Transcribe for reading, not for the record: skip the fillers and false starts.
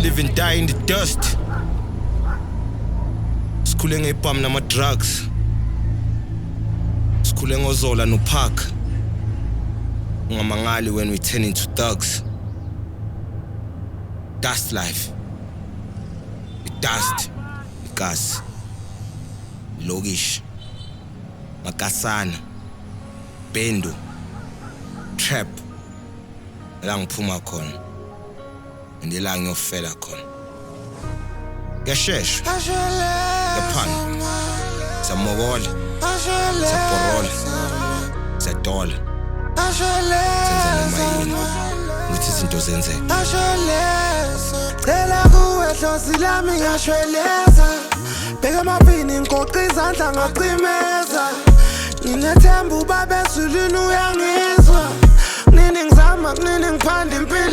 live and die in the dust. Sikhule ngebhamu nama-drugs. Sikhule ngozola no-park. Ungamangali when we turn into thugs. Dust life. The dust. Gas. Logish. Makasana. Bendo. Trap. La ngiphuma khona. Ndila ngiyofela khona. Yashesha. Yaphana. Samogola. Saporola. Sadola. Senza noma yini. Ukuthi izinto zenzeke. Cela kuwe hlosi lami ngashweleza. Bheka amapini ngigoqa izandla ngacimeza. Nginethemba ubaba ezulwini uyangizwa. Kunini ngizama kunini ngiphanda impilo.